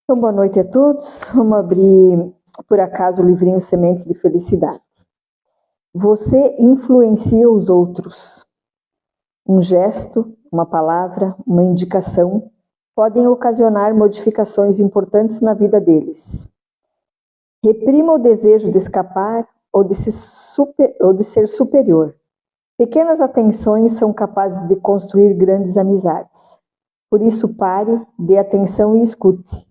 Então, boa noite a todos. Vamos abrir, por acaso, o livrinho Sementes de Felicidade. Você influencia os outros. Um gesto, uma palavra, uma indicação podem ocasionar modificações importantes na vida deles. Reprima o desejo de escapar ou de ser superior. Pequenas atenções são capazes de construir grandes amizades. Por isso, pare, dê atenção e escute.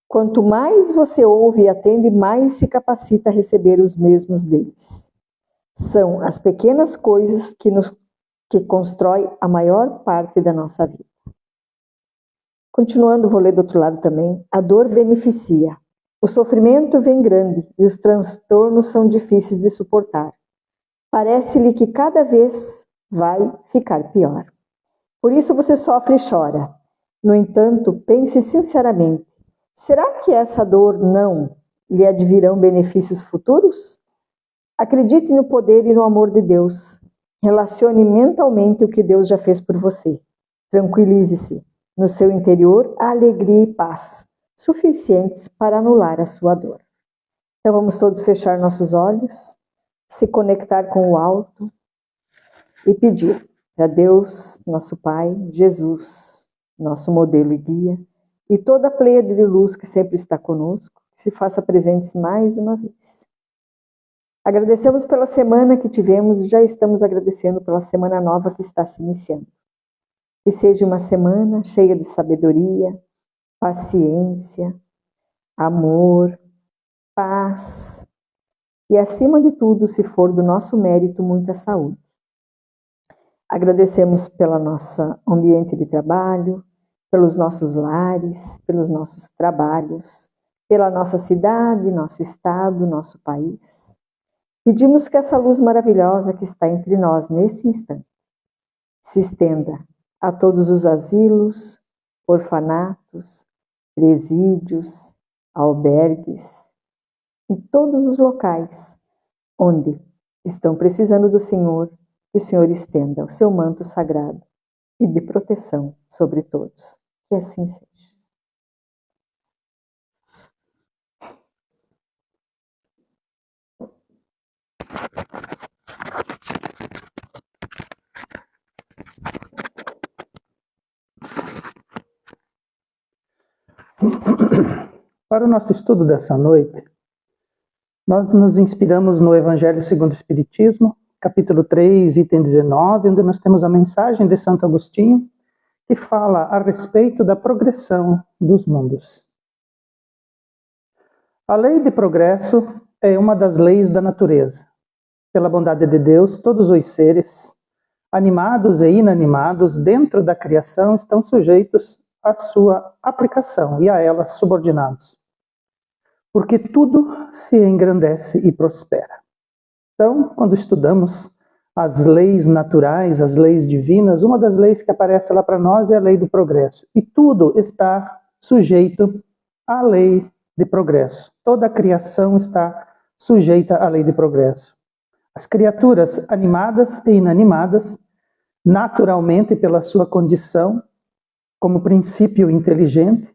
Quanto mais você ouve e atende, mais se capacita a receber os mesmos deles. São as pequenas coisas que constroem a maior parte da nossa vida. Continuando, vou ler do outro lado também. A dor beneficia. O sofrimento vem grande e os transtornos são difíceis de suportar. Parece-lhe que cada vez vai ficar pior. Por isso você sofre e chora. No entanto, pense sinceramente. Será que essa dor não lhe advirão benefícios futuros? Acredite no poder e no amor de Deus. Relacione mentalmente o que Deus já fez por você. Tranquilize-se. No seu interior, há alegria e paz, suficientes para anular a sua dor. Então vamos todos fechar nossos olhos, se conectar com o alto e pedir a Deus, nosso Pai, Jesus, nosso modelo e guia, e toda a pleiade de luz que sempre está conosco, que se faça presente mais uma vez. Agradecemos pela semana que tivemos e já estamos agradecendo pela semana nova que está se iniciando. Que seja uma semana cheia de sabedoria, paciência, amor, paz e, acima de tudo, se for do nosso mérito, muita saúde. Agradecemos pelo nosso ambiente de trabalho, pelos nossos lares, pelos nossos trabalhos, pela nossa cidade, nosso estado, nosso país. Pedimos que essa luz maravilhosa que está entre nós nesse instante se estenda a todos os asilos, orfanatos, presídios, albergues e todos os locais onde estão precisando do Senhor, que o Senhor estenda o seu manto sagrado e de proteção sobre todos. Que assim seja. Para o nosso estudo dessa noite, nós nos inspiramos no Evangelho segundo o Espiritismo, capítulo 3, item 19, onde nós temos a mensagem de Santo Agostinho, que fala a respeito da progressão dos mundos. A lei de progresso é uma das leis da natureza. Pela bondade de Deus, todos os seres, animados e inanimados, dentro da criação, estão sujeitos à sua aplicação e a ela subordinados. Porque tudo se engrandece e prospera. Então, quando estudamos as leis naturais, as leis divinas, uma das leis que aparece lá para nós é a lei do progresso. E tudo está sujeito à lei de progresso. Toda a criação está sujeita à lei de progresso. As criaturas animadas e inanimadas, naturalmente pela sua condição, como princípio inteligente,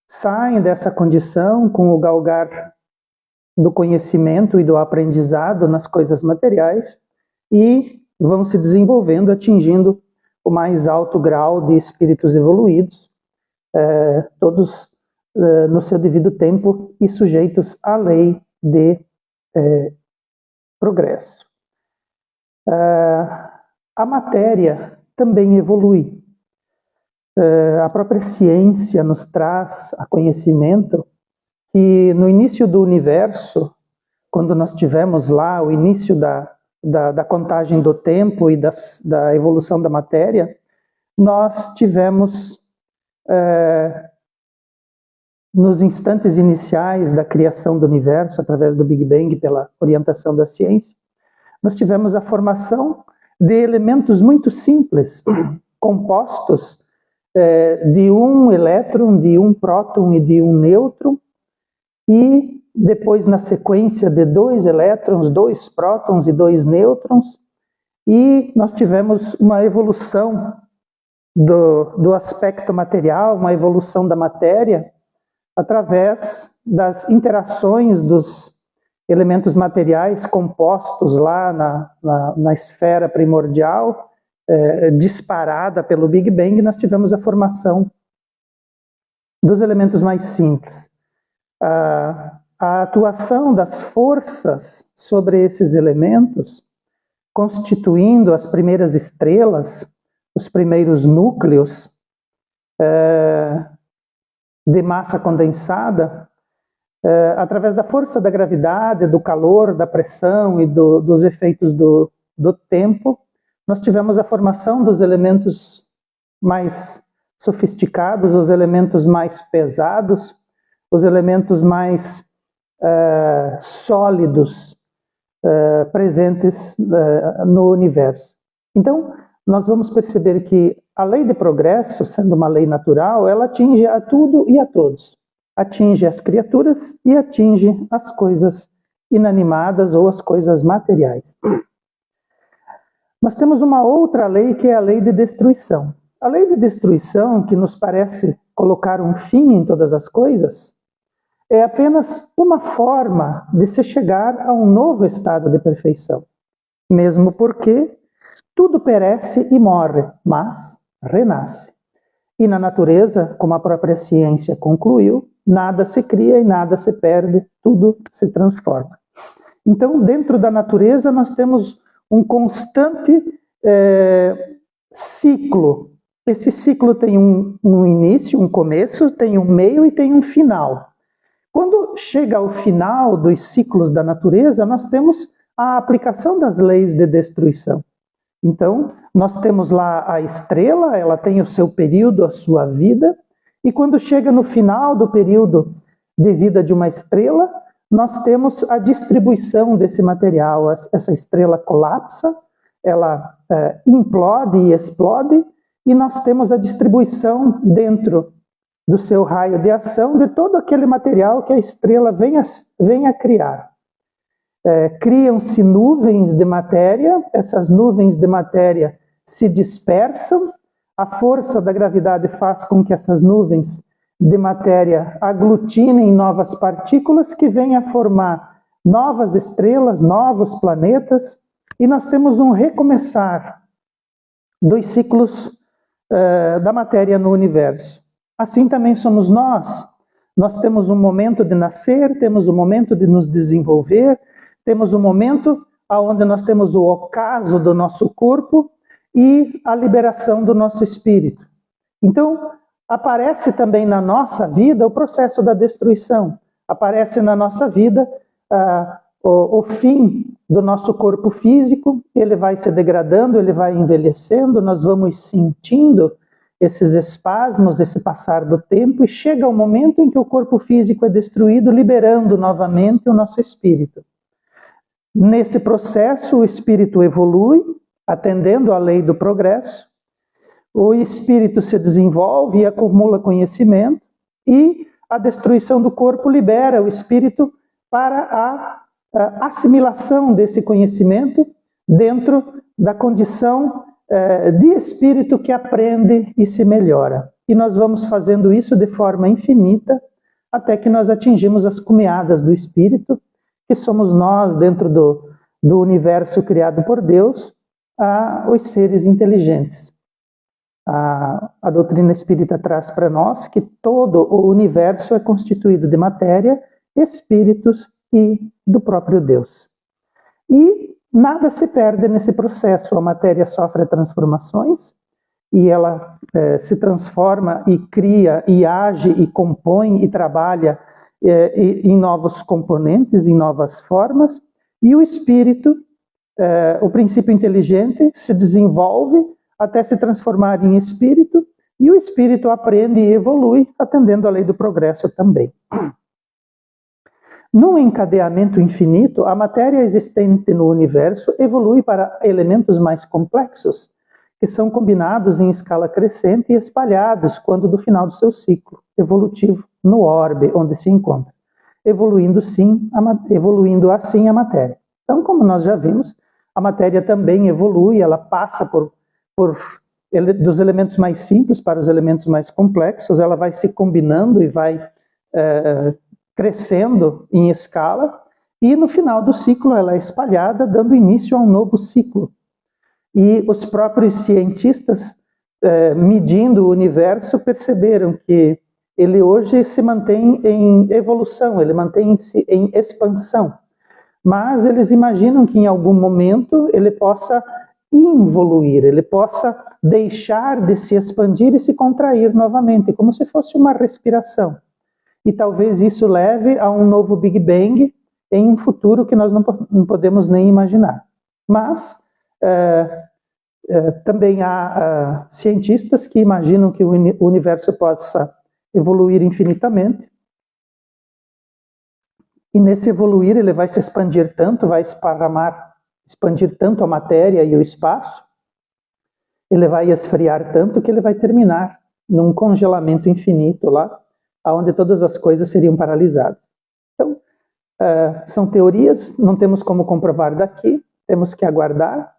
saem dessa condição com o galgar do conhecimento e do aprendizado nas coisas materiais e vão se desenvolvendo, atingindo o mais alto grau de espíritos evoluídos, todos no seu devido tempo e sujeitos à lei de progresso. A matéria também evolui. A própria ciência nos traz a conhecimento que no início do universo, quando nós tivemos lá o início da contagem do tempo e da evolução da matéria, nós tivemos, nos instantes iniciais da criação do universo, através do Big Bang, pela orientação da ciência, nós tivemos a formação de elementos muito simples, compostos de um elétron, de um próton e de um nêutron, e depois na sequência de 2 elétrons, 2 prótons e 2 nêutrons, e nós tivemos uma evolução do aspecto material, uma evolução da matéria, através das interações dos elementos materiais compostos lá na esfera primordial, disparada pelo Big Bang, nós tivemos a formação dos elementos mais simples. A atuação das forças sobre esses elementos, constituindo as primeiras estrelas, os primeiros núcleos de massa condensada, através da força da gravidade, do calor, da pressão e dos efeitos do tempo, nós tivemos a formação dos elementos mais sofisticados, os elementos mais pesados, os elementos mais sólidos presentes no universo. Então, nós vamos perceber que a lei de progresso, sendo uma lei natural, ela atinge a tudo e a todos. Atinge as criaturas e atinge as coisas inanimadas ou as coisas materiais. Nós temos uma outra lei, que é a lei de destruição. A lei de destruição, que nos parece colocar um fim em todas as coisas, é apenas uma forma de se chegar a um novo estado de perfeição. Mesmo porque tudo perece e morre, mas renasce. E na natureza, como a própria ciência concluiu, nada se cria e nada se perde, tudo se transforma. Então, dentro da natureza, nós temos um constante ciclo. Esse ciclo tem um início, um começo, tem um meio e tem um final. Quando chega ao final dos ciclos da natureza, nós temos a aplicação das leis de destruição. Então, nós temos lá a estrela, ela tem o seu período, a sua vida, e quando chega no final do período de vida de uma estrela, nós temos a distribuição desse material. Essa estrela colapsa, ela implode e explode, e nós temos a distribuição dentro do seu raio de ação de todo aquele material que a estrela vem a criar. Criam-se nuvens de matéria, essas nuvens de matéria se dispersam, a força da gravidade faz com que essas nuvens de matéria aglutinem novas partículas que vêm a formar novas estrelas, novos planetas, e nós temos um recomeçar dos ciclos da matéria no universo. Assim também somos nós. Nós temos um momento de nascer, temos um momento de nos desenvolver, temos um momento onde nós temos o ocaso do nosso corpo e a liberação do nosso espírito. Então, aparece também na nossa vida o processo da destruição. Aparece na nossa vida o fim do nosso corpo físico, ele vai se degradando, ele vai envelhecendo, nós vamos sentindo esses espasmos, esse passar do tempo, e chega o momento em que o corpo físico é destruído, liberando novamente o nosso espírito. Nesse processo, o espírito evolui, atendendo à lei do progresso, o espírito se desenvolve e acumula conhecimento, e a destruição do corpo libera o espírito para a assimilação desse conhecimento dentro da condição de espírito que aprende e se melhora. E nós vamos fazendo isso de forma infinita, até que nós atingimos as cumeadas do espírito, que somos nós dentro do universo criado por Deus, os seres inteligentes. A doutrina espírita traz para nós que todo o universo é constituído de matéria, espíritos e do próprio Deus. E nada se perde nesse processo. A matéria sofre transformações e ela se transforma e cria e age e compõe e trabalha em novos componentes, em novas formas, e o espírito, o princípio inteligente, se desenvolve até se transformar em espírito, e o espírito aprende e evolui, atendendo à lei do progresso também. Num encadeamento infinito, a matéria existente no universo evolui para elementos mais complexos, que são combinados em escala crescente e espalhados quando do final do seu ciclo evolutivo no orbe onde se encontra. evoluindo assim a matéria. Então, como nós já vimos, a matéria também evolui, ela passa dos elementos mais simples para os elementos mais complexos, ela vai se combinando e vai crescendo em escala, e no final do ciclo ela é espalhada, dando início a um novo ciclo. E os próprios cientistas, medindo o universo, perceberam que ele hoje se mantém em evolução, ele mantém-se em expansão. Mas eles imaginam que em algum momento ele possa involuir, ele possa deixar de se expandir e se contrair novamente, como se fosse uma respiração. E talvez isso leve a um novo Big Bang em um futuro que nós não podemos nem imaginar. Mas também há cientistas que imaginam que o universo possa evoluir infinitamente. E nesse evoluir ele vai se expandir tanto, vai expandir tanto a matéria e o espaço, ele vai esfriar tanto que ele vai terminar num congelamento infinito lá, onde todas as coisas seriam paralisadas. Então, são teorias, não temos como comprovar daqui, temos que aguardar,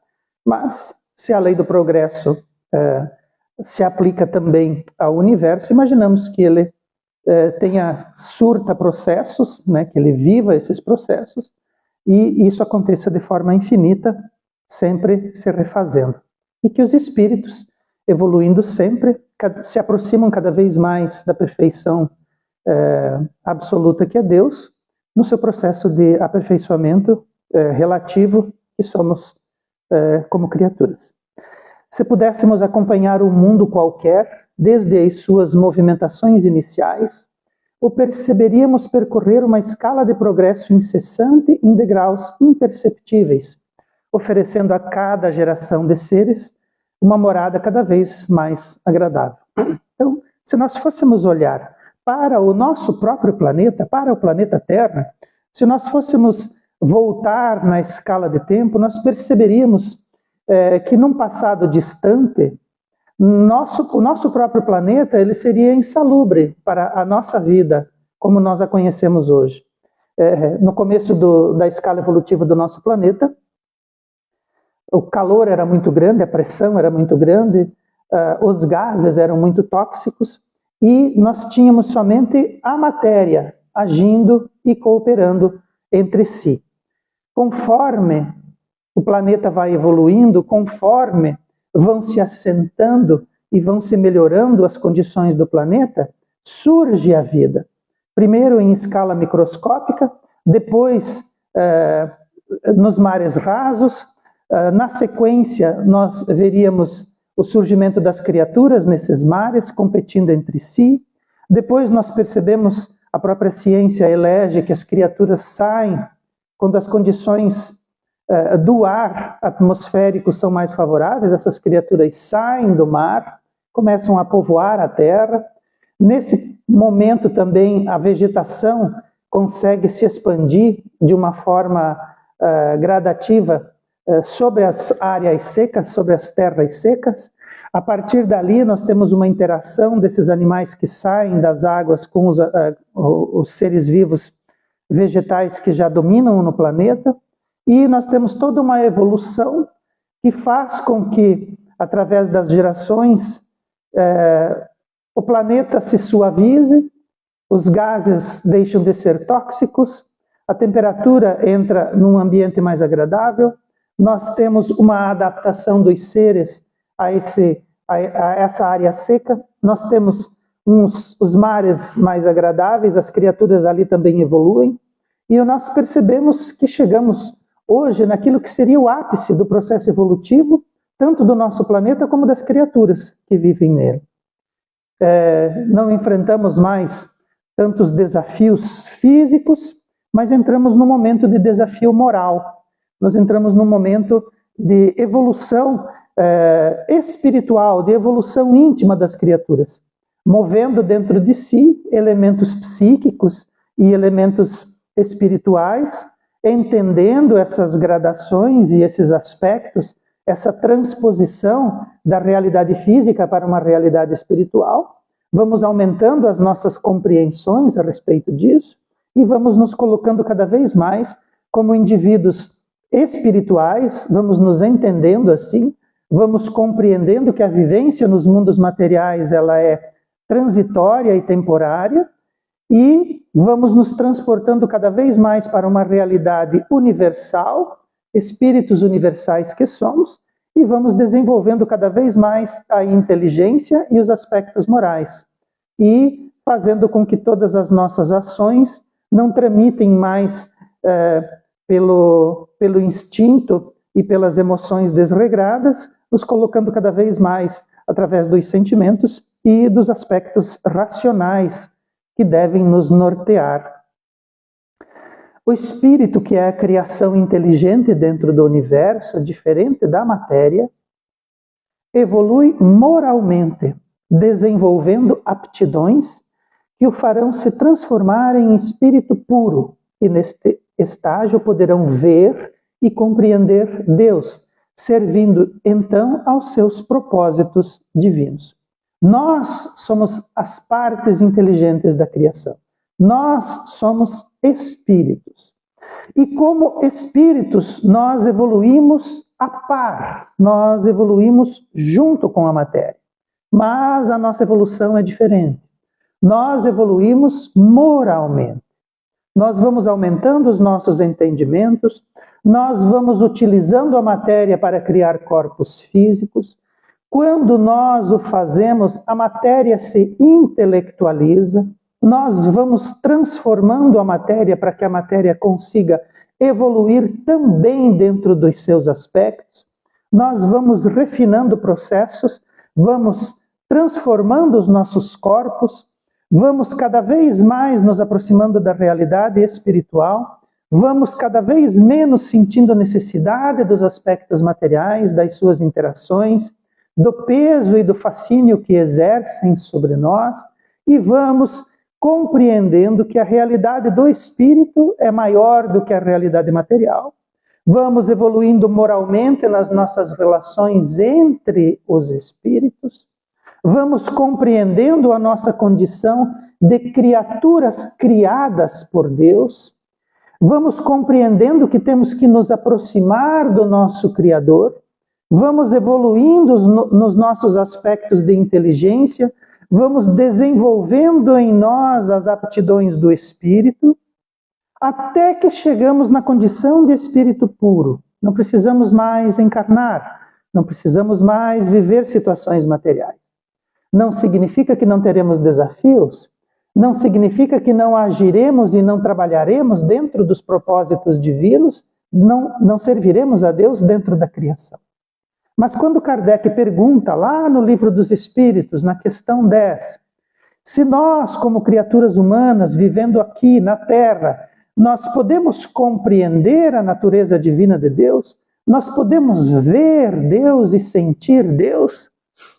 mas se a lei do progresso se aplica também ao universo, imaginamos que ele surta processos, né, que ele viva esses processos, e isso aconteça de forma infinita, sempre se refazendo. E que os espíritos, evoluindo sempre, se aproximam cada vez mais da perfeição absoluta que é Deus, no seu processo de aperfeiçoamento relativo que somos como criaturas. Se pudéssemos acompanhar um mundo qualquer, desde as suas movimentações iniciais, o perceberíamos percorrer uma escala de progresso incessante em degraus imperceptíveis, oferecendo a cada geração de seres uma morada cada vez mais agradável. Então, se nós fôssemos olhar para o nosso próprio planeta, para o planeta Terra, se nós fôssemos voltar na escala de tempo, nós perceberíamos que num passado distante, o nosso próprio planeta ele seria insalubre para a nossa vida, como nós a conhecemos hoje. No começo da escala evolutiva do nosso planeta, o calor era muito grande, a pressão era muito grande, os gases eram muito tóxicos, e nós tínhamos somente a matéria agindo e cooperando entre si. Conforme o planeta vai evoluindo, conforme vão se assentando e vão se melhorando as condições do planeta, surge a vida. Primeiro em escala microscópica, depois nos mares rasos. Na sequência, nós veríamos o surgimento das criaturas nesses mares, competindo entre si. Depois nós percebemos, a própria ciência elege que as criaturas saem quando as condições do ar atmosférico são mais favoráveis, essas criaturas saem do mar, começam a povoar a terra. Nesse momento também a vegetação consegue se expandir de uma forma gradativa sobre as áreas secas, sobre as terras secas. A partir dali nós temos uma interação desses animais que saem das águas com os seres vivos vegetais que já dominam no planeta. E nós temos toda uma evolução que faz com que, através das gerações, o planeta se suavize, os gases deixam de ser tóxicos, a temperatura entra num ambiente mais agradável, nós temos uma adaptação dos seres a essa área seca, nós temos os mares mais agradáveis, as criaturas ali também evoluem, e nós percebemos que chegamos hoje naquilo que seria o ápice do processo evolutivo, tanto do nosso planeta como das criaturas que vivem nele. Não enfrentamos mais tantos desafios físicos, mas entramos num momento de desafio moral. Nós entramos num momento de evolução espiritual, de evolução íntima das criaturas, movendo dentro de si elementos psíquicos e elementos espirituais, entendendo essas gradações e esses aspectos, essa transposição da realidade física para uma realidade espiritual. Vamos aumentando as nossas compreensões a respeito disso e vamos nos colocando cada vez mais como indivíduos espirituais, vamos nos entendendo assim, vamos compreendendo que a vivência nos mundos materiais ela é transitória e temporária, e vamos nos transportando cada vez mais para uma realidade universal, espíritos universais que somos, e vamos desenvolvendo cada vez mais a inteligência e os aspectos morais, e fazendo com que todas as nossas ações não tramitem mais pelo instinto e pelas emoções desregradas, nos colocando cada vez mais através dos sentimentos e dos aspectos racionais que devem nos nortear. O espírito, que é a criação inteligente dentro do universo, diferente da matéria, evolui moralmente, desenvolvendo aptidões que o farão se transformar em espírito puro, e neste estágio poderão ver e compreender Deus, servindo então aos seus propósitos divinos. Nós somos as partes inteligentes da criação. Nós somos espíritos. E como espíritos, nós evoluímos a par, nós evoluímos junto com a matéria. Mas a nossa evolução é diferente. Nós evoluímos moralmente. Nós vamos aumentando os nossos entendimentos, nós vamos utilizando a matéria para criar corpos físicos. Quando nós o fazemos, a matéria se intelectualiza, nós vamos transformando a matéria para que a matéria consiga evoluir também dentro dos seus aspectos. Nós vamos refinando processos, vamos transformando os nossos corpos, vamos cada vez mais nos aproximando da realidade espiritual, vamos cada vez menos sentindo a necessidade dos aspectos materiais, das suas interações, do peso e do fascínio que exercem sobre nós, e vamos compreendendo que a realidade do espírito é maior do que a realidade material. Vamos evoluindo moralmente nas nossas relações entre os espíritos, vamos compreendendo a nossa condição de criaturas criadas por Deus, vamos compreendendo que temos que nos aproximar do nosso Criador, vamos evoluindo nos nossos aspectos de inteligência, vamos desenvolvendo em nós as aptidões do espírito, até que chegamos na condição de espírito puro. Não precisamos mais encarnar, não precisamos mais viver situações materiais. Não significa que não teremos desafios, não significa que não agiremos e não trabalharemos dentro dos propósitos divinos, não serviremos a Deus dentro da criação. Mas quando Kardec pergunta lá no Livro dos Espíritos, na questão 10, se nós, como criaturas humanas, vivendo aqui na Terra, nós podemos compreender a natureza divina de Deus, nós podemos ver Deus e sentir Deus,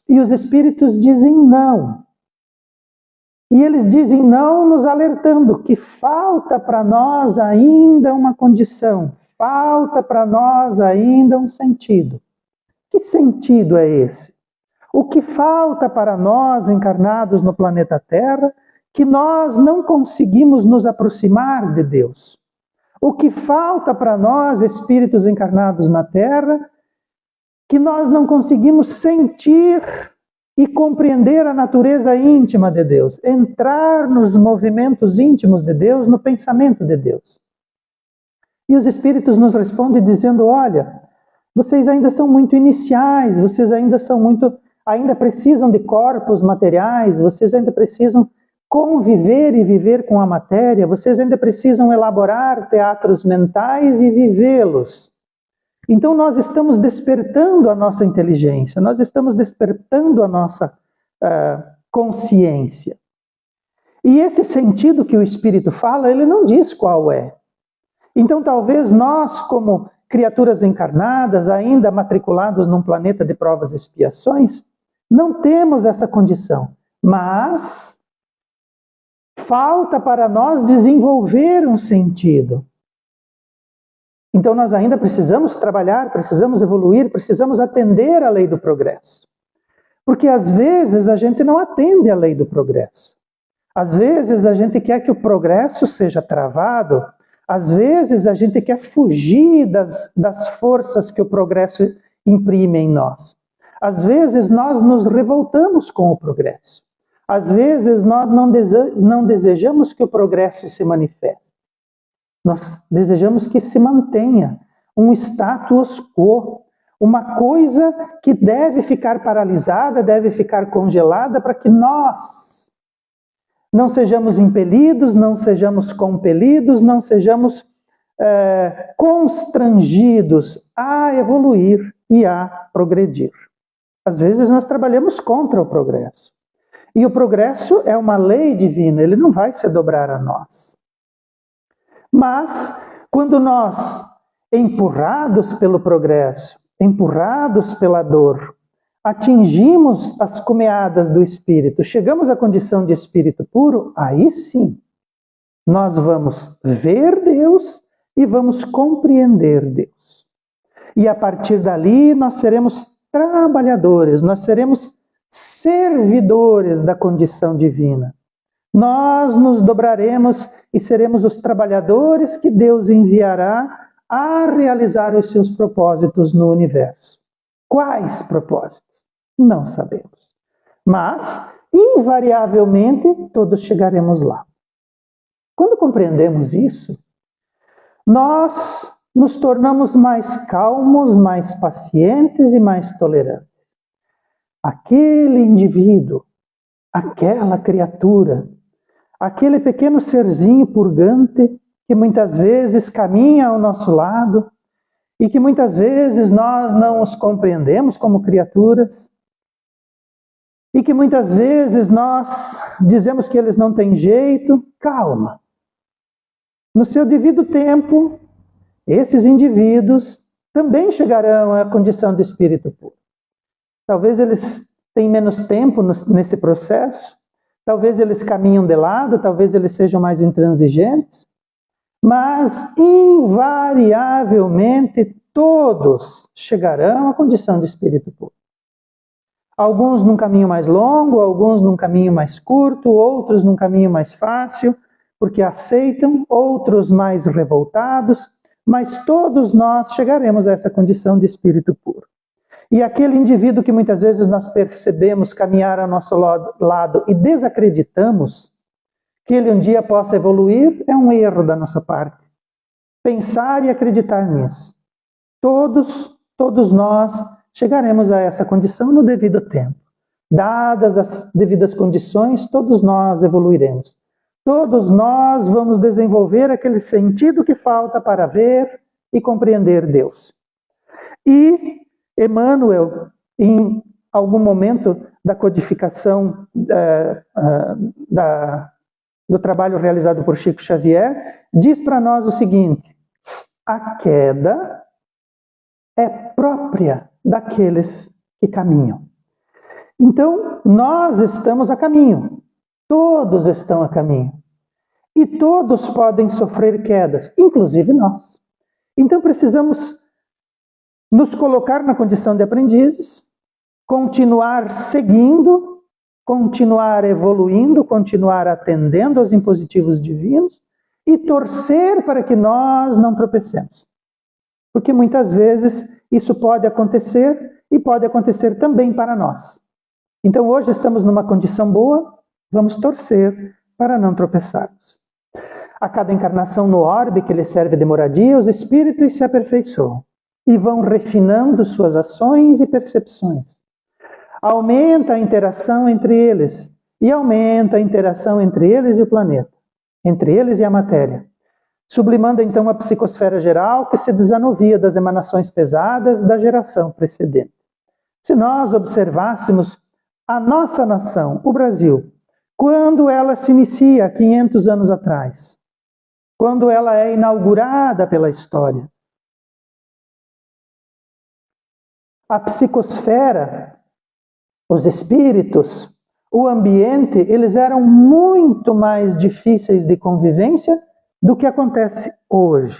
e os Espíritos dizem não. E eles dizem não, nos alertando que falta para nós ainda uma condição, falta para nós ainda um sentido. Que sentido é esse? O que falta para nós encarnados no planeta Terra, que nós não conseguimos nos aproximar de Deus? O que falta para nós, espíritos encarnados na Terra, que nós não conseguimos sentir e compreender a natureza íntima de Deus, entrar nos movimentos íntimos de Deus, no pensamento de Deus? E os espíritos nos respondem dizendo, olha, vocês ainda são muito iniciais, vocês ainda precisam de corpos materiais, vocês ainda precisam conviver e viver com a matéria, vocês ainda precisam elaborar teatros mentais e vivê-los. Então nós estamos despertando a nossa inteligência, nós estamos despertando a nossa consciência. E esse sentido que o Espírito fala, ele não diz qual é. Então talvez nós, como criaturas encarnadas, ainda matriculados num planeta de provas e expiações, não temos essa condição, mas falta para nós desenvolver um sentido. Então nós ainda precisamos trabalhar, precisamos evoluir, precisamos atender à lei do progresso. Porque às vezes a gente não atende à lei do progresso. Às vezes a gente quer que o progresso seja travado, às vezes a gente quer fugir das forças que o progresso imprime em nós. Às vezes nós nos revoltamos com o progresso. Às vezes nós não desejamos que o progresso se manifeste. Nós desejamos que se mantenha um status quo, uma coisa que deve ficar paralisada, deve ficar congelada para que nós não sejamos impelidos, não sejamos compelidos, não sejamos constrangidos a evoluir e a progredir. Às vezes nós trabalhamos contra o progresso. E o progresso é uma lei divina, ele não vai se dobrar a nós. Mas, quando nós, empurrados pelo progresso, empurrados pela dor, atingimos as cumeadas do Espírito, chegamos à condição de Espírito puro, aí sim, nós vamos ver Deus e vamos compreender Deus. E a partir dali nós seremos trabalhadores, nós seremos servidores da condição divina. Nós nos dobraremos e seremos os trabalhadores que Deus enviará a realizar os seus propósitos no universo. Quais propósitos? Não sabemos. Mas, invariavelmente, todos chegaremos lá. Quando compreendemos isso, nós nos tornamos mais calmos, mais pacientes e mais tolerantes. Aquele indivíduo, aquela criatura, aquele pequeno serzinho purgante que muitas vezes caminha ao nosso lado e que muitas vezes nós não os compreendemos como criaturas e que muitas vezes nós dizemos que eles não têm jeito. Calma. No seu devido tempo, esses indivíduos também chegarão à condição de espírito puro. Talvez eles tenham menos tempo nesse processo, talvez eles caminham de lado, talvez eles sejam mais intransigentes, mas invariavelmente todos chegarão à condição de espírito puro. Alguns num caminho mais longo, alguns num caminho mais curto, outros num caminho mais fácil, porque aceitam, outros mais revoltados, mas todos nós chegaremos a essa condição de espírito puro. E aquele indivíduo que muitas vezes nós percebemos caminhar ao nosso lado e desacreditamos que ele um dia possa evoluir, é um erro da nossa parte. Pensar e acreditar nisso. Todos nós chegaremos a essa condição no devido tempo. Dadas as devidas condições, todos nós evoluiremos. Todos nós vamos desenvolver aquele sentido que falta para ver e compreender Deus. E Emmanuel, em algum momento da codificação do trabalho realizado por Chico Xavier, diz para nós o seguinte: a queda é própria daqueles que caminham. Então, nós estamos a caminho, todos estão a caminho, e todos podem sofrer quedas, inclusive nós. Então, precisamos nos colocar na condição de aprendizes, continuar seguindo, continuar evoluindo, continuar atendendo aos impositivos divinos e torcer para que nós não tropecemos. Porque muitas vezes isso pode acontecer e pode acontecer também para nós. Então hoje estamos numa condição boa, vamos torcer para não tropeçarmos. A cada encarnação no orbe que lhe serve de moradia, os espíritos se aperfeiçoam e vão refinando suas ações e percepções. Aumenta a interação entre eles e aumenta a interação entre eles e o planeta, entre eles e a matéria, sublimando então a psicosfera geral que se desanuvia das emanações pesadas da geração precedente. Se nós observássemos a nossa nação, o Brasil, quando ela se inicia há 500 anos atrás, quando ela é inaugurada pela história, a psicosfera, os espíritos, o ambiente, eles eram muito mais difíceis de convivência do que acontece hoje.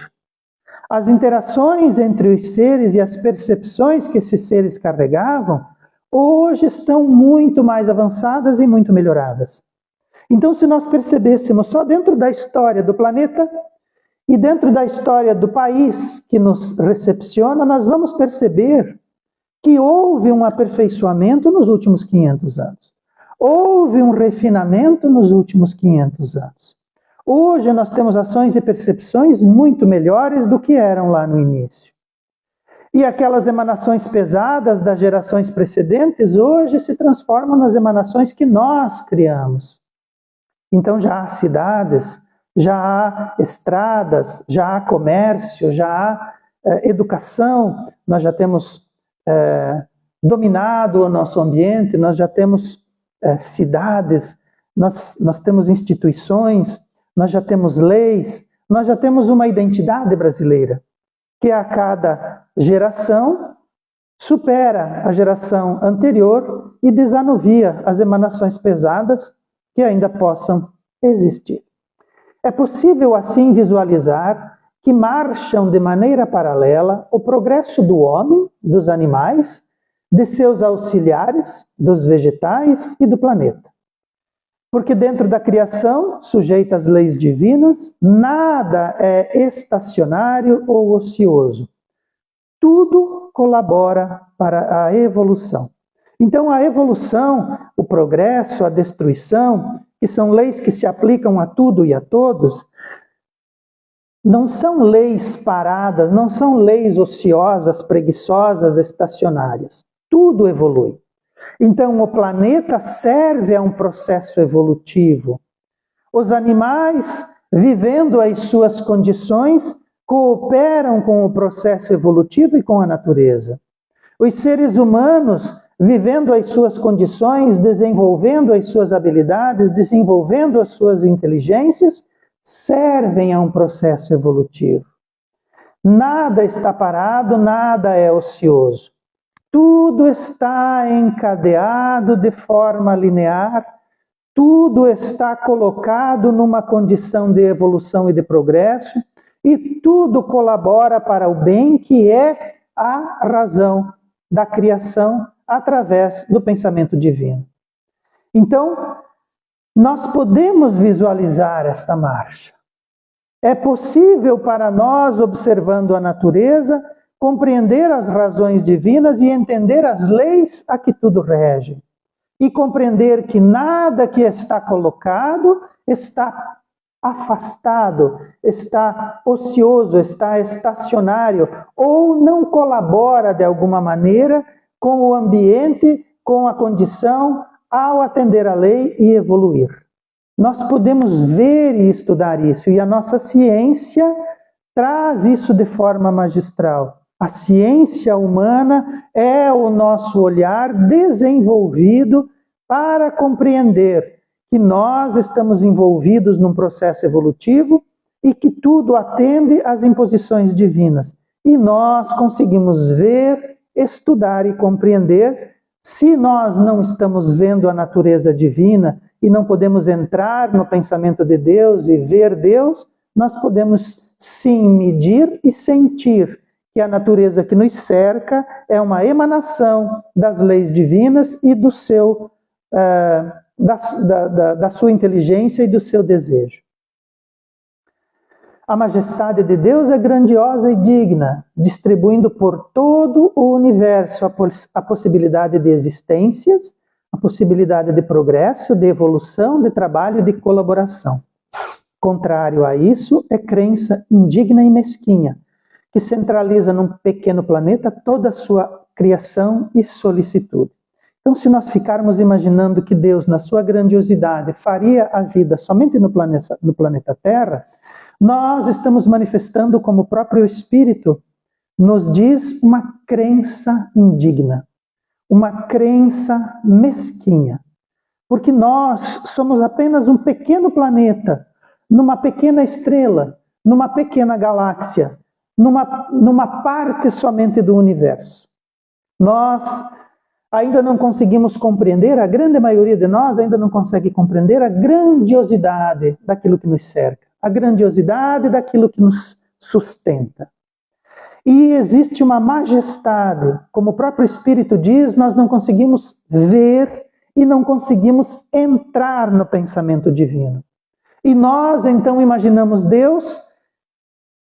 As interações entre os seres e as percepções que esses seres carregavam, hoje estão muito mais avançadas e muito melhoradas. Então, se nós percebêssemos só dentro da história do planeta e dentro da história do país que nos recepciona, nós vamos perceber que houve um aperfeiçoamento nos últimos 500 anos. Houve um refinamento nos últimos 500 anos. Hoje nós temos ações e percepções muito melhores do que eram lá no início. E aquelas emanações pesadas das gerações precedentes hoje se transformam nas emanações que nós criamos. Então já há cidades, já há estradas, já há comércio, já há educação, nós já temos dominado o nosso ambiente, nós já temos cidades, nós temos instituições, nós já temos leis, nós já temos uma identidade brasileira, que a cada geração supera a geração anterior e desanuvia as emanações pesadas que ainda possam existir. É possível assim visualizar que marcham de maneira paralela o progresso do homem, dos animais, de seus auxiliares, dos vegetais e do planeta. Porque dentro da criação, sujeita às leis divinas, nada é estacionário ou ocioso. Tudo colabora para a evolução. Então a evolução, o progresso, a destruição, que são leis que se aplicam a tudo e a todos, não são leis paradas, não são leis ociosas, preguiçosas, estacionárias. Tudo evolui. Então o planeta serve a um processo evolutivo. Os animais, vivendo as suas condições, cooperam com o processo evolutivo e com a natureza. Os seres humanos, vivendo as suas condições, desenvolvendo as suas habilidades, desenvolvendo as suas inteligências, servem a um processo evolutivo. Nada está parado, nada é ocioso. Tudo está encadeado de forma linear, tudo está colocado numa condição de evolução e de progresso, e tudo colabora para o bem, que é a razão da criação através do pensamento divino. Então, nós podemos visualizar esta marcha. É possível para nós, observando a natureza, compreender as razões divinas e entender as leis a que tudo rege. E compreender que nada que está colocado está afastado, está ocioso, está estacionário, ou não colabora de alguma maneira com o ambiente, com a condição, ao atender a lei e evoluir. Nós podemos ver e estudar isso, e a nossa ciência traz isso de forma magistral. A ciência humana é o nosso olhar desenvolvido para compreender que nós estamos envolvidos num processo evolutivo e que tudo atende às imposições divinas. E nós conseguimos ver, estudar e compreender. Se nós não estamos vendo a natureza divina e não podemos entrar no pensamento de Deus e ver Deus, nós podemos sim medir e sentir que a natureza que nos cerca é uma emanação das leis divinas e do seu, da sua inteligência e do seu desejo. A majestade de Deus é grandiosa e digna, distribuindo por todo o universo a possibilidade de existências, a possibilidade de progresso, de evolução, de trabalho e de colaboração. Contrário a isso é crença indigna e mesquinha, que centraliza num pequeno planeta toda a sua criação e solicitude. Então, se nós ficarmos imaginando que Deus, na sua grandiosidade, faria a vida somente no planeta Terra, nós estamos manifestando, como o próprio Espírito nos diz, uma crença indigna, uma crença mesquinha. Porque nós somos apenas um pequeno planeta, numa pequena estrela, numa pequena galáxia, numa parte somente do universo. Nós ainda não conseguimos compreender, a grande maioria de nós ainda não consegue compreender a grandiosidade daquilo que nos cerca, a grandiosidade daquilo que nos sustenta. E existe uma majestade, como o próprio Espírito diz, nós não conseguimos ver e não conseguimos entrar no pensamento divino. E nós, então, imaginamos Deus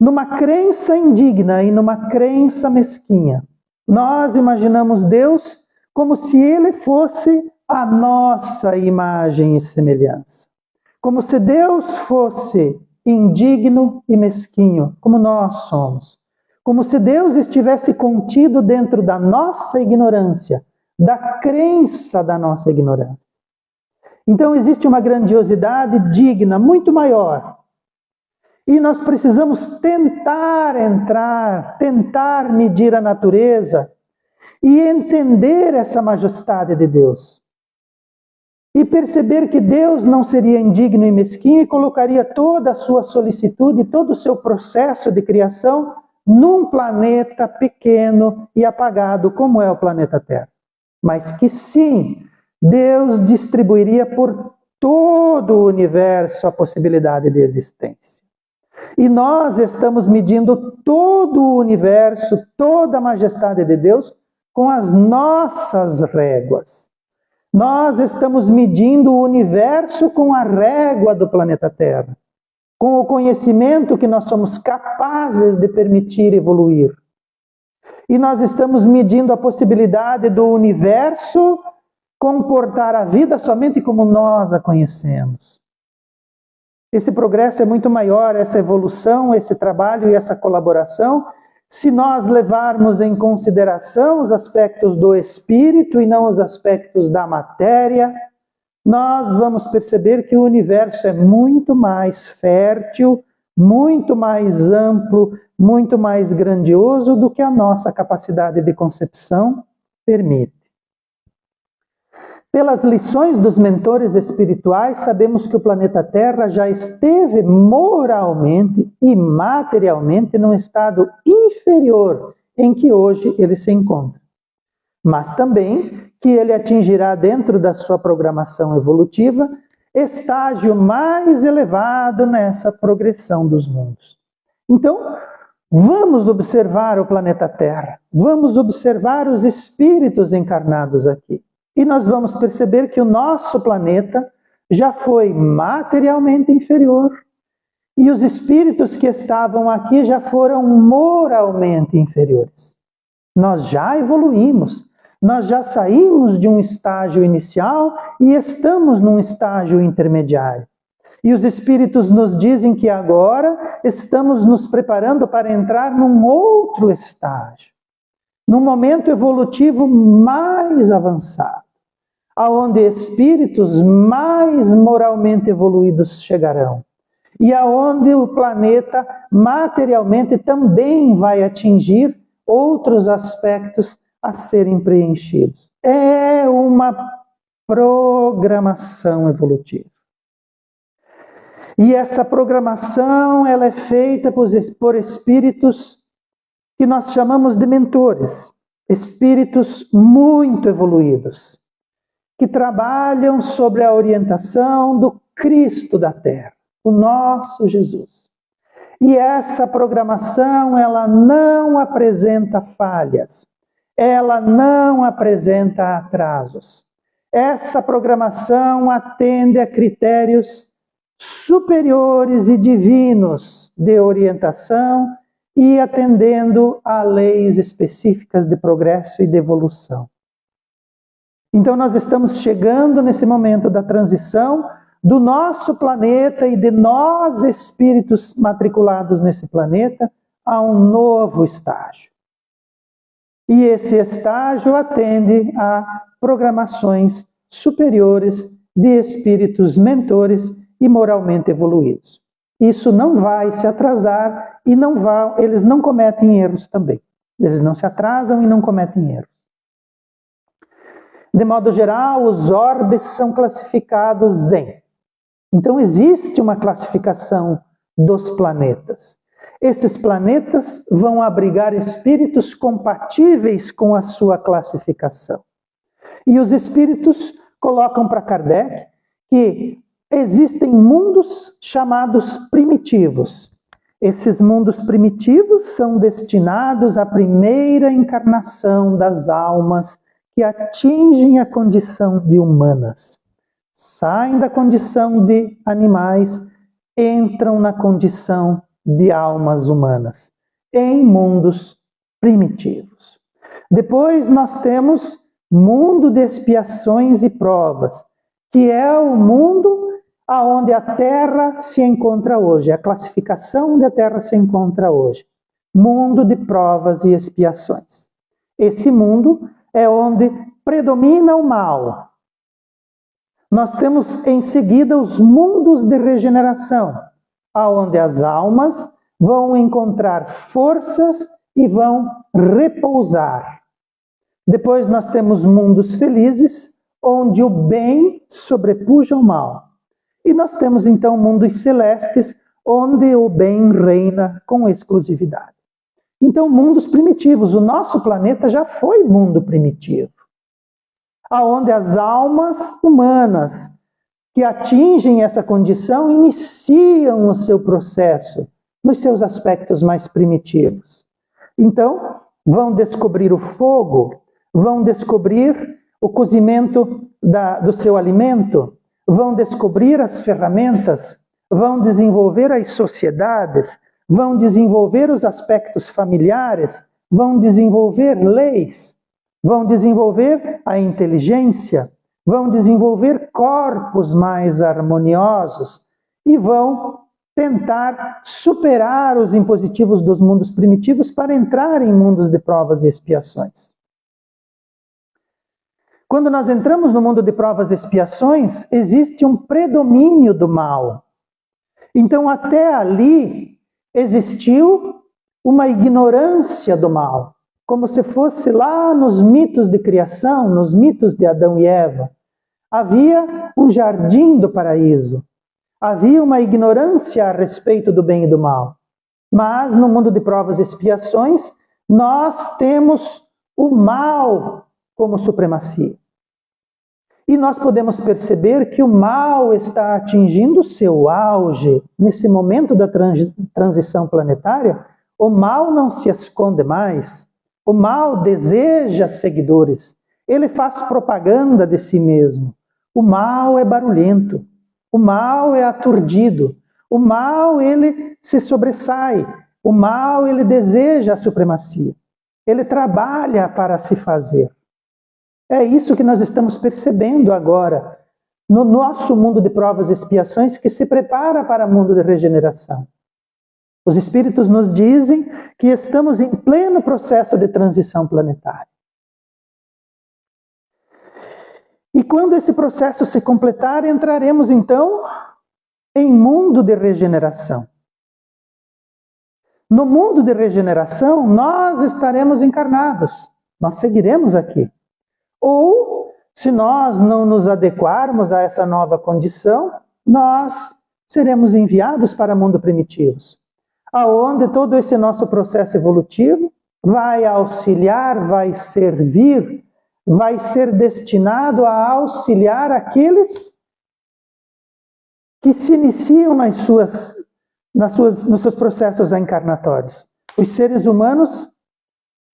numa crença indigna e numa crença mesquinha. Nós imaginamos Deus como se Ele fosse a nossa imagem e semelhança. Como se Deus fosse indigno e mesquinho, como nós somos. Como se Deus estivesse contido dentro da nossa ignorância, da crença da nossa ignorância. Então existe uma grandiosidade digna, muito maior. E nós precisamos tentar entrar, tentar medir a natureza e entender essa majestade de Deus. E perceber que Deus não seria indigno e mesquinho e colocaria toda a sua solicitude, todo o seu processo de criação num planeta pequeno e apagado como é o planeta Terra. Mas que sim, Deus distribuiria por todo o universo a possibilidade de existência. E nós estamos medindo todo o universo, toda a majestade de Deus com as nossas réguas. Nós estamos medindo o universo com a régua do planeta Terra, com o conhecimento que nós somos capazes de permitir evoluir. E nós estamos medindo a possibilidade do universo comportar a vida somente como nós a conhecemos. Esse progresso é muito maior, essa evolução, esse trabalho e essa colaboração, se nós levarmos em consideração os aspectos do espírito e não os aspectos da matéria, nós vamos perceber que o universo é muito mais fértil, muito mais amplo, muito mais grandioso do que a nossa capacidade de concepção permite. Pelas lições dos mentores espirituais, sabemos que o planeta Terra já esteve moralmente e materialmente num estado inferior em que hoje ele se encontra. Mas também que ele atingirá dentro da sua programação evolutiva estágio mais elevado nessa progressão dos mundos. Então, vamos observar o planeta Terra, vamos observar os espíritos encarnados aqui. E nós vamos perceber que o nosso planeta já foi materialmente inferior. E os espíritos que estavam aqui já foram moralmente inferiores. Nós já evoluímos. Nós já saímos de um estágio inicial e estamos num estágio intermediário. E os espíritos nos dizem que agora estamos nos preparando para entrar num outro estágio. Num momento evolutivo mais avançado, aonde espíritos mais moralmente evoluídos chegarão, e aonde o planeta materialmente também vai atingir outros aspectos a serem preenchidos. É uma programação evolutiva. E essa programação ela é feita por espíritos que nós chamamos de mentores, espíritos muito evoluídos, que trabalham sobre a orientação do Cristo da Terra, o nosso Jesus. E essa programação, ela não apresenta falhas, ela não apresenta atrasos. Essa programação atende a critérios superiores e divinos de orientação e atendendo a leis específicas de progresso e de evolução. Então nós estamos chegando nesse momento da transição do nosso planeta e de nós espíritos matriculados nesse planeta a um novo estágio. E esse estágio atende a programações superiores de espíritos mentores e moralmente evoluídos. Isso não vai se atrasar e eles não cometem erros também. Eles não se atrasam e não cometem erros. De modo geral, os orbes são classificados em. Então existe uma classificação dos planetas. Esses planetas vão abrigar espíritos compatíveis com a sua classificação. E os espíritos colocam para Kardec que existem mundos chamados primitivos. Esses mundos primitivos são destinados à primeira encarnação das almas que atingem a condição de humanas. Saem da condição de animais, entram na condição de almas humanas, em mundos primitivos. Depois nós temos mundo de expiações e provas, que é o mundo aonde a Terra se encontra hoje, a classificação onde a Terra se encontra hoje. Mundo de provas e expiações. Esse mundo é onde predomina o mal. Nós temos em seguida os mundos de regeneração, aonde as almas vão encontrar forças e vão repousar. Depois nós temos mundos felizes, onde o bem sobrepuja o mal. E nós temos então mundos celestes, onde o bem reina com exclusividade. Então, mundos primitivos. O nosso planeta já foi mundo primitivo, aonde as almas humanas que atingem essa condição iniciam o seu processo nos seus aspectos mais primitivos. Então, vão descobrir o fogo, vão descobrir o cozimento do seu alimento, vão descobrir as ferramentas, vão desenvolver as sociedades, vão desenvolver os aspectos familiares, vão desenvolver leis, vão desenvolver a inteligência, vão desenvolver corpos mais harmoniosos e vão tentar superar os impositivos dos mundos primitivos para entrar em mundos de provas e expiações. Quando nós entramos no mundo de provas e expiações, existe um predomínio do mal. Então, até ali, existiu uma ignorância do mal, como se fosse lá nos mitos de criação, nos mitos de Adão e Eva. Havia um jardim do paraíso, havia uma ignorância a respeito do bem e do mal. Mas no mundo de provas e expiações, nós temos o mal como supremacia. E nós podemos perceber que o mal está atingindo o seu auge nesse momento da transição planetária. O mal não se esconde mais. O mal deseja seguidores. Ele faz propaganda de si mesmo. O mal é barulhento. O mal é aturdido. O mal, ele se sobressai. O mal, ele deseja a supremacia. Ele trabalha para se fazer. É isso que nós estamos percebendo agora, no nosso mundo de provas e expiações, que se prepara para o mundo de regeneração. Os espíritos nos dizem que estamos em pleno processo de transição planetária. E quando esse processo se completar, entraremos então em mundo de regeneração. No mundo de regeneração, nós estaremos encarnados, nós seguiremos aqui. Ou, se nós não nos adequarmos a essa nova condição, nós seremos enviados para o mundo primitivos, aonde todo esse nosso processo evolutivo vai auxiliar, vai servir, vai ser destinado a auxiliar aqueles que se iniciam nos seus processos encarnatórios. Os seres humanos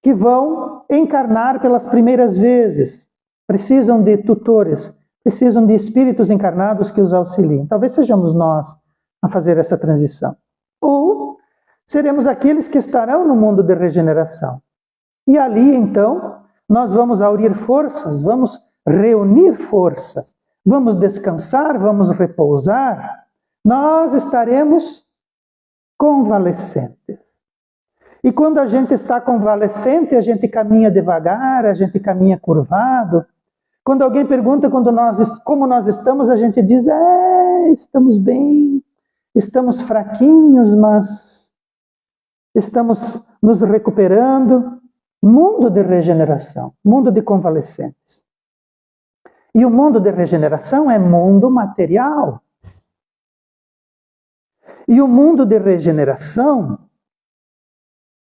que vão encarnar pelas primeiras vezes, precisam de tutores, precisam de espíritos encarnados que os auxiliem. Talvez sejamos nós a fazer essa transição. Ou seremos aqueles que estarão no mundo de regeneração. E ali, então, nós vamos aurir forças, vamos reunir forças, vamos descansar, vamos repousar. Nós estaremos convalescentes. E quando a gente está convalescente, a gente caminha devagar, a gente caminha curvado. Quando alguém pergunta como nós estamos, a gente diz, estamos bem, estamos fraquinhos, mas estamos nos recuperando. Mundo de regeneração, mundo de convalescentes. E o mundo de regeneração é mundo material. E o mundo de regeneração,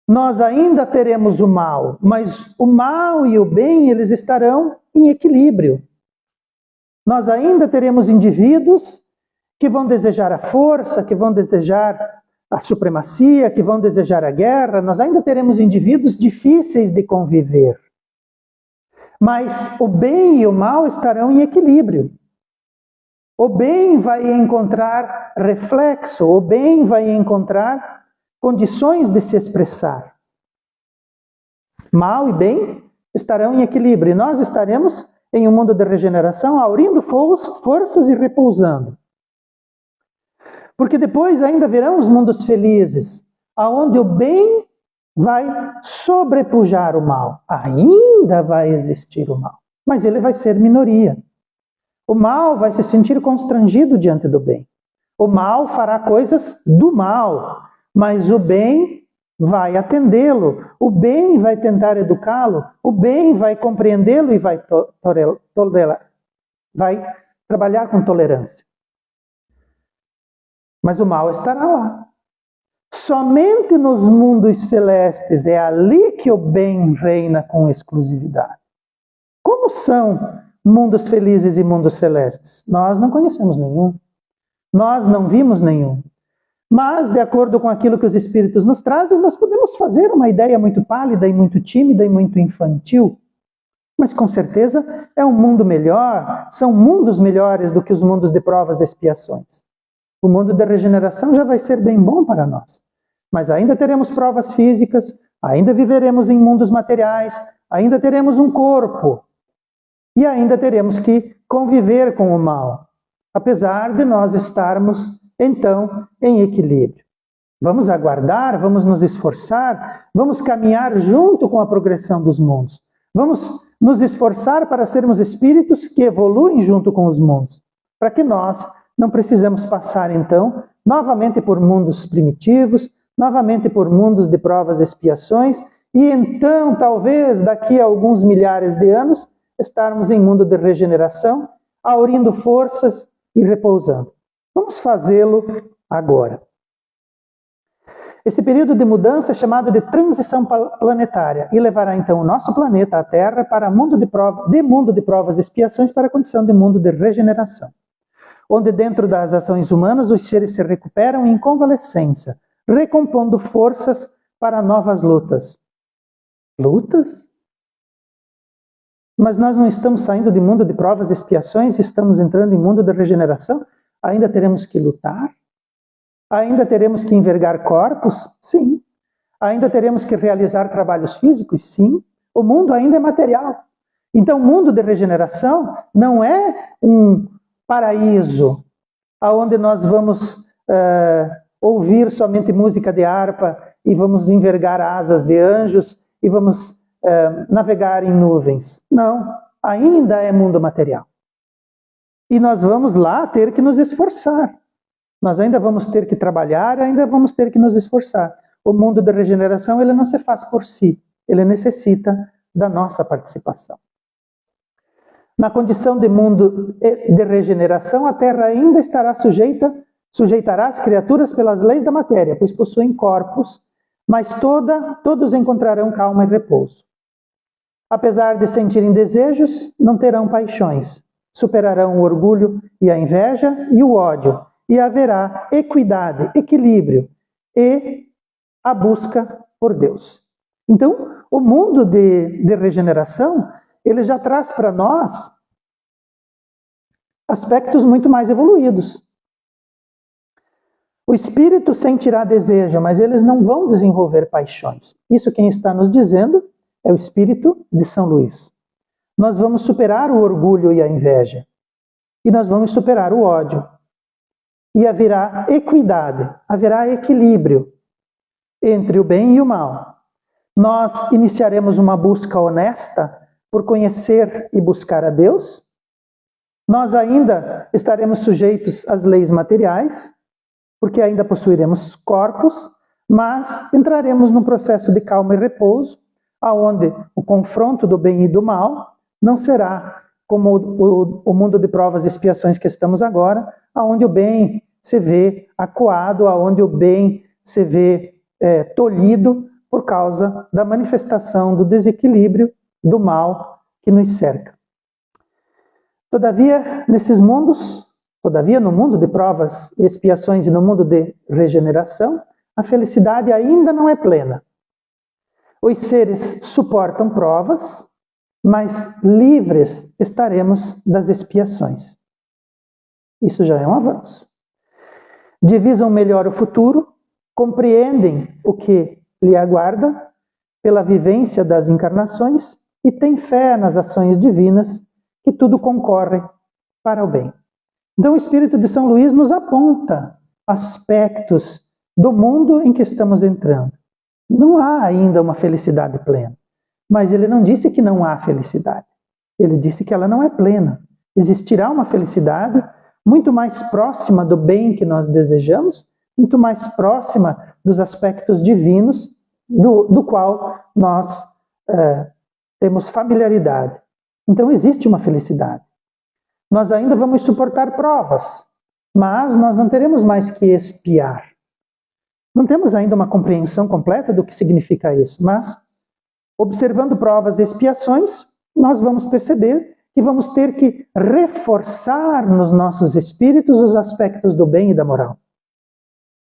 nós ainda teremos o mal, mas o mal e o bem, eles estarão em equilíbrio. Nós ainda teremos indivíduos que vão desejar a força, que vão desejar a supremacia, que vão desejar a guerra. Nós ainda teremos indivíduos difíceis de conviver. Mas o bem e o mal estarão em equilíbrio. O bem vai encontrar reflexo, o bem vai encontrar condições de se expressar. Mal e bem estarão em equilíbrio. E nós estaremos em um mundo de regeneração, aurindo forças e repousando. Porque depois ainda virão os mundos felizes, aonde o bem vai sobrepujar o mal. Ainda vai existir o mal, mas ele vai ser minoria. O mal vai se sentir constrangido diante do bem. O mal fará coisas do mal, mas o bem vai atendê-lo. O bem vai tentar educá-lo. O bem vai compreendê-lo e vai trabalhar com tolerância. Mas o mal estará lá. Somente nos mundos celestes é ali que o bem reina com exclusividade. Como são mundos felizes e mundos celestes? Nós não conhecemos nenhum. Nós não vimos nenhum. Mas, de acordo com aquilo que os Espíritos nos trazem, nós podemos fazer uma ideia muito pálida e muito tímida e muito infantil. Mas, com certeza, é um mundo melhor, são mundos melhores do que os mundos de provas e expiações. O mundo da regeneração já vai ser bem bom para nós. Mas ainda teremos provas físicas, ainda viveremos em mundos materiais, ainda teremos um corpo. E ainda teremos que conviver com o mal, apesar de nós estarmos, então, em equilíbrio. Vamos aguardar, vamos nos esforçar, vamos caminhar junto com a progressão dos mundos. Vamos nos esforçar para sermos espíritos que evoluem junto com os mundos, para que nós não precisemos passar, então, novamente por mundos primitivos, novamente por mundos de provas e expiações, e então, talvez, daqui a alguns milhares de anos, estarmos em mundo de regeneração, aurindo forças e repousando. Vamos fazê-lo agora. Esse período de mudança é chamado de transição planetária e levará então o nosso planeta, a Terra, para mundo de provas e expiações para a condição de mundo de regeneração, onde dentro das ações humanas os seres se recuperam em convalescência, recompondo forças para novas lutas. Lutas? Mas nós não estamos saindo de mundo de provas e expiações e estamos entrando em mundo de regeneração? Ainda teremos que lutar? Ainda teremos que envergar corpos? Sim. Ainda teremos que realizar trabalhos físicos? Sim. O mundo ainda é material. Então, o mundo de regeneração não é um paraíso onde nós vamos ouvir somente música de harpa e vamos envergar asas de anjos e vamos navegar em nuvens. Não, ainda é mundo material. E nós vamos lá ter que nos esforçar. Nós ainda vamos ter que trabalhar, ainda vamos ter que nos esforçar. O mundo da regeneração, ele não se faz por si, ele necessita da nossa participação. Na condição de mundo de regeneração, a Terra ainda estará sujeitará as criaturas pelas leis da matéria, pois possuem corpos, mas todos encontrarão calma e repouso. Apesar de sentirem desejos, não terão paixões. Superarão o orgulho e a inveja e o ódio, e haverá equidade, equilíbrio e a busca por Deus. Então, o mundo de regeneração, ele já traz para nós aspectos muito mais evoluídos. O espírito sentirá desejo, mas eles não vão desenvolver paixões. Isso quem está nos dizendo é o espírito de São Luís. Nós vamos superar o orgulho e a inveja. E nós vamos superar o ódio. E haverá equidade, haverá equilíbrio entre o bem e o mal. Nós iniciaremos uma busca honesta por conhecer e buscar a Deus. Nós ainda estaremos sujeitos às leis materiais, porque ainda possuiremos corpos, mas entraremos num processo de calma e repouso, aonde o confronto do bem e do mal não será como o mundo de provas e expiações que estamos agora, aonde o bem se vê acuado, aonde o bem se vê tolhido por causa da manifestação do desequilíbrio do mal que nos cerca. Todavia, nesses mundos, no mundo de provas e expiações e no mundo de regeneração, a felicidade ainda não é plena. Os seres suportam provas, mas livres estaremos das expiações. Isso já é um avanço. Divisam melhor o futuro, compreendem o que lhe aguarda pela vivência das encarnações e têm fé nas ações divinas, que tudo concorre para o bem. Então o Espírito de São Luís nos aponta aspectos do mundo em que estamos entrando. Não há ainda uma felicidade plena, mas ele não disse que não há felicidade. Ele disse que ela não é plena. Existirá uma felicidade muito mais próxima do bem que nós desejamos, muito mais próxima dos aspectos divinos do qual nós temos familiaridade. Então existe uma felicidade. Nós ainda vamos suportar provas, mas nós não teremos mais que expiar. Não temos ainda uma compreensão completa do que significa isso, mas observando provas e expiações, nós vamos perceber que vamos ter que reforçar nos nossos espíritos os aspectos do bem e da moral.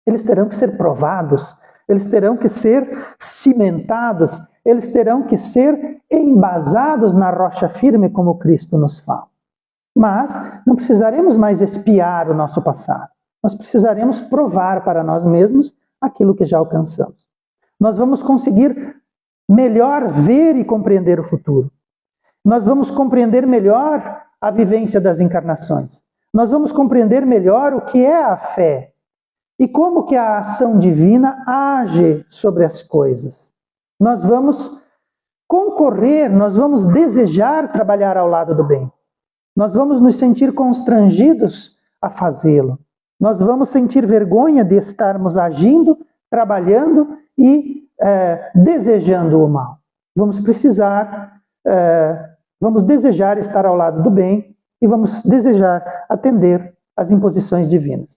Eles terão que ser provados, eles terão que ser cimentados, eles terão que ser embasados na rocha firme, como Cristo nos fala. Mas não precisaremos mais expiar o nosso passado. Nós precisaremos provar para nós mesmos aquilo que já alcançamos. Nós vamos conseguir melhor ver e compreender o futuro. Nós vamos compreender melhor a vivência das encarnações. Nós vamos compreender melhor o que é a fé e como que a ação divina age sobre as coisas. Nós vamos concorrer, nós vamos desejar trabalhar ao lado do bem. Nós vamos nos sentir constrangidos a fazê-lo. Nós vamos sentir vergonha de estarmos agindo, trabalhando e desejando o mal. Vamos desejar estar ao lado do bem e vamos desejar atender às imposições divinas.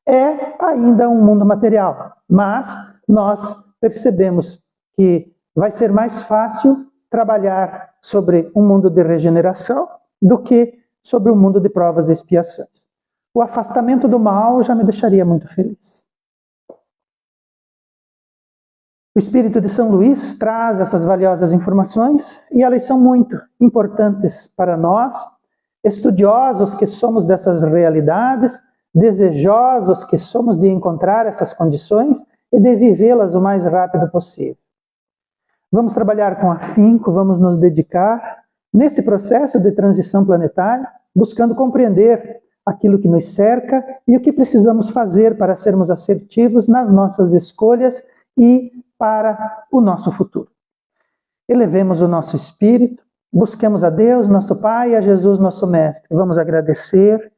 É ainda um mundo material, mas nós percebemos que vai ser mais fácil trabalhar sobre um mundo de regeneração do que sobre um mundo de provas e expiações. O afastamento do mal já me deixaria muito feliz. O Espírito de São Luís traz essas valiosas informações e elas são muito importantes para nós, estudiosos que somos dessas realidades, desejosos que somos de encontrar essas condições e de vivê-las o mais rápido possível. Vamos trabalhar com afinco, vamos nos dedicar nesse processo de transição planetária, buscando compreender aquilo que nos cerca e o que precisamos fazer para sermos assertivos nas nossas escolhas e para o nosso futuro. Elevemos o nosso espírito, busquemos a Deus, nosso Pai, e a Jesus, nosso Mestre. Vamos agradecer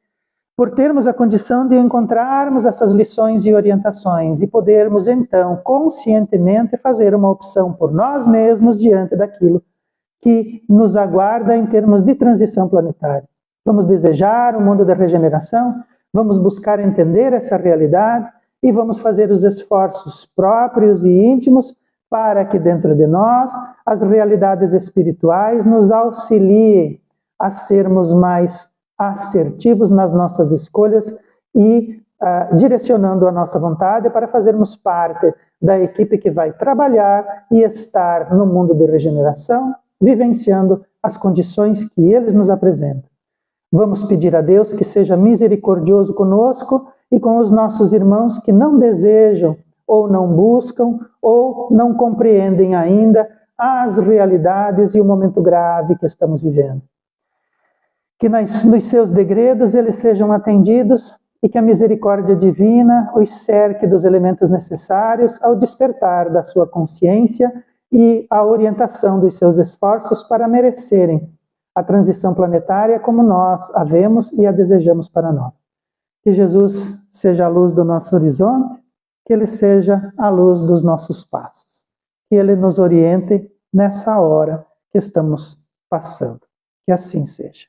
por termos a condição de encontrarmos essas lições e orientações e podermos, então, conscientemente fazer uma opção por nós mesmos diante daquilo que nos aguarda em termos de transição planetária. Vamos desejar um mundo da regeneração, vamos buscar entender essa realidade e vamos fazer os esforços próprios e íntimos para que dentro de nós as realidades espirituais nos auxiliem a sermos mais assertivos nas nossas escolhas e direcionando a nossa vontade para fazermos parte da equipe que vai trabalhar e estar no mundo de regeneração, vivenciando as condições que eles nos apresentam. Vamos pedir a Deus que seja misericordioso conosco e com os nossos irmãos que não desejam, ou não buscam, ou não compreendem ainda as realidades e o momento grave que estamos vivendo. Que nos seus degredos eles sejam atendidos e que a misericórdia divina os cerque dos elementos necessários ao despertar da sua consciência e a orientação dos seus esforços para merecerem a transição planetária como nós a vemos e a desejamos para nós. Que Jesus seja a luz do nosso horizonte, que Ele seja a luz dos nossos passos, que Ele nos oriente nessa hora que estamos passando. Que assim seja.